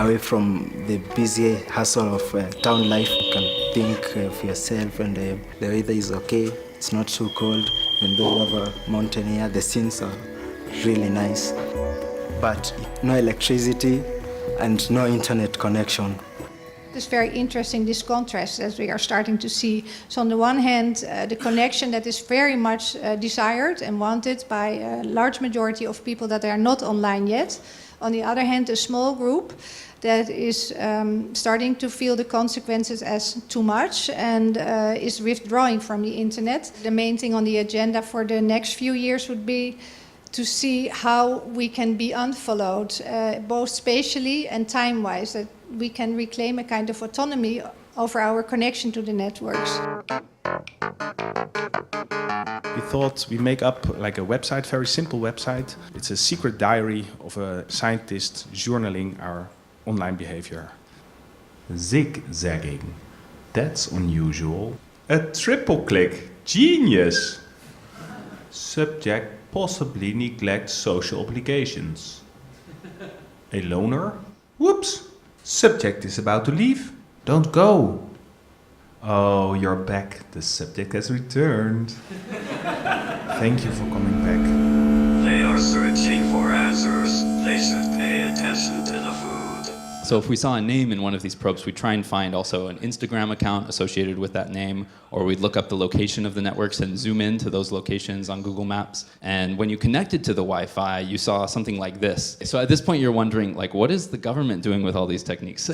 Away from the busy hustle of town life, you can think of yourself, and the weather is okay. It's not too cold. Even though we have a mountain here, the scenes are really nice. But no electricity and no internet connection. It's very interesting, this contrast that we are starting to see. So on the one hand, the connection that is very much desired and wanted by a large majority of people that are not online yet. On the other hand, a small group that is starting to feel the consequences as too much and is withdrawing from the internet. The main thing on the agenda for the next few years would be to see how we can be unfollowed, both spatially and time-wise, that we can reclaim a kind of autonomy over our connection to the networks. We thought we make up like a website, very simple website. It's a secret diary of a scientist journaling our online behavior. Zigzagging. That's unusual. A triple click. Genius. Subject possibly neglects social obligations. A loner? Whoops. Subject is about to leave. Don't go. Oh, you're back. The subject has returned. Thank you for coming back. They are searching for answers. They should pay attention to the food. So if we saw a name in one of these probes, we'd try and find also an Instagram account associated with that name, or we'd look up the location of the networks and zoom in to those locations on Google Maps. And when you connected to the Wi-Fi, you saw something like this. So at this point, you're wondering, like, what is the government doing with all these techniques?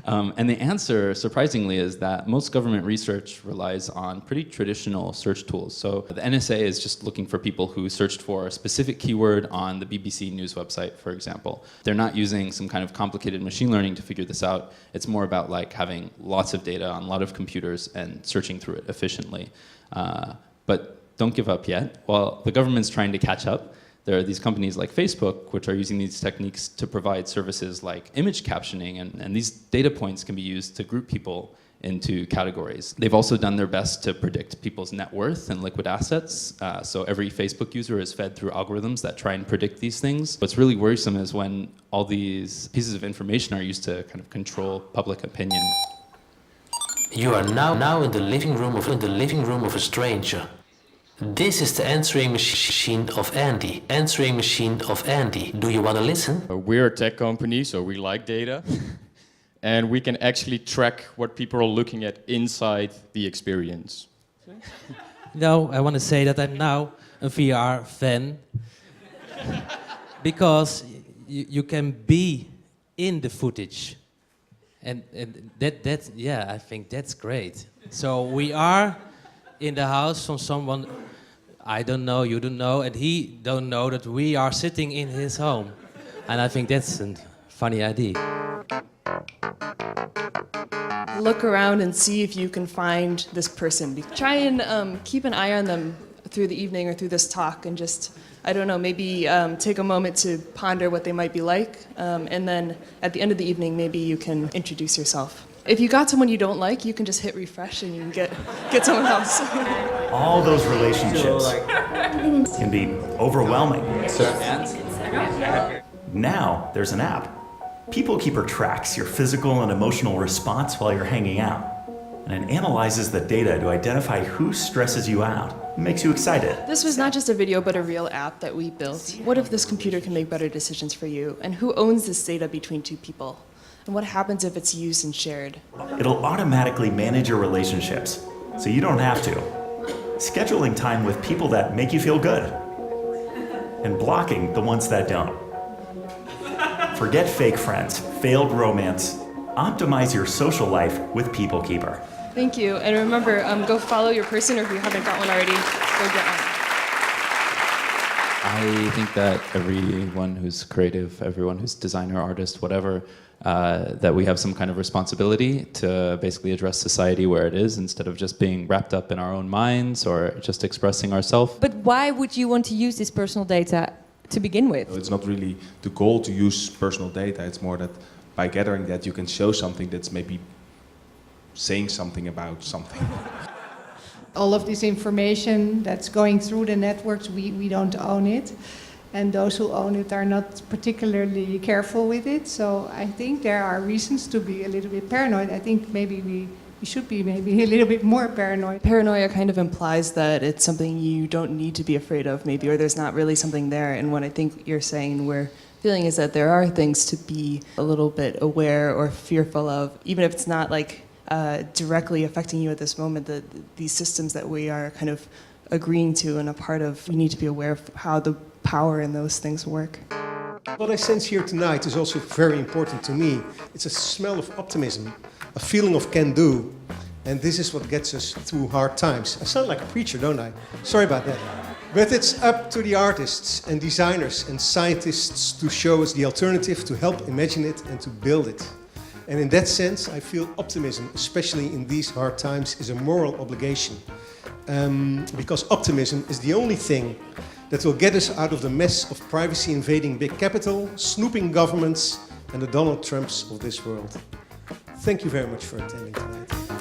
And the answer, surprisingly, is that most government research relies on pretty traditional search tools. So the NSA is just looking for people who searched for a specific keyword on the BBC News website, for example. They're not using some kind of complicated machine learning to figure this out. It's more about like having lots of data on a lot of computers and searching through it efficiently. But don't give up yet. While the government's trying to catch up, there are these companies like Facebook, which are using these techniques to provide services like image captioning, and these data points can be used to group people into categories. They've also done their best to predict people's net worth and liquid assets. So every Facebook user is fed through algorithms that try and predict these things. What's really worrisome is when all these pieces of information are used to kind of control public opinion. You are now in the living room of a stranger. This is the answering machine of Andy. Answering machine of Andy. Do you want to listen? We're a tech company, so we like data. And we can actually track what people are looking at inside the experience. No, I want to say that I'm now a VR fan. Because you can be in the footage. And that, yeah, I think that's great. So we are in the house from someone I don't know, you don't know, and he don't know that we are sitting in his home. And I think that's a funny idea. Look around and see if you can find this person. Try and keep an eye on them through the evening or through this talk, and just, I don't know, maybe take a moment to ponder what they might be like, and then at the end of the evening, maybe you can introduce yourself. If you got someone you don't like, you can just hit refresh and you can get someone else. All those relationships can be overwhelming. Now there's an app. People Keeper tracks your physical and emotional response while you're hanging out. And it analyzes the data to identify who stresses you out and makes you excited. This was not just a video, but a real app that we built. What if this computer can make better decisions for you? And who owns this data between two people? And what happens if it's used and shared? It'll automatically manage your relationships, so you don't have to. Scheduling time with people that make you feel good. And blocking the ones that don't. Forget fake friends, failed romance. Optimize your social life with People Keeper. Thank you. And remember, go follow your person, or if you haven't got one already, go get one. I think that everyone who's creative, everyone who's designer, artist, whatever, that we have some kind of responsibility to basically address society where it is instead of just being wrapped up in our own minds or just expressing ourselves. But why would you want to use this personal data to begin with? It's not really the goal to use personal data. It's more that by gathering that you can show something that's maybe saying something about something. All of this information that's going through the networks, we don't own it. And those who own it are not particularly careful with it. So I think there are reasons to be a little bit paranoid. I think maybe we should be maybe a little bit more paranoid. Paranoia kind of implies that it's something you don't need to be afraid of, maybe, or there's not really something there. And what I think you're saying we're feeling is that there are things to be a little bit aware or fearful of, even if it's not like directly affecting you at this moment. That these systems that we are kind of agreeing to and a part of, we need to be aware of how the power in those things work. What I sense here tonight is also very important to me. It's a smell of optimism, a feeling of can-do, and this is what gets us through hard times. I sound like a preacher, don't I? Sorry about that. But it's up to the artists and designers and scientists to show us the alternative, to help imagine it and to build it. And in that sense, I feel optimism, especially in these hard times, is a moral obligation. Because optimism is the only thing that will get us out of the mess of privacy invading big capital, snooping governments, and the Donald Trumps of this world. Thank you very much for attending tonight.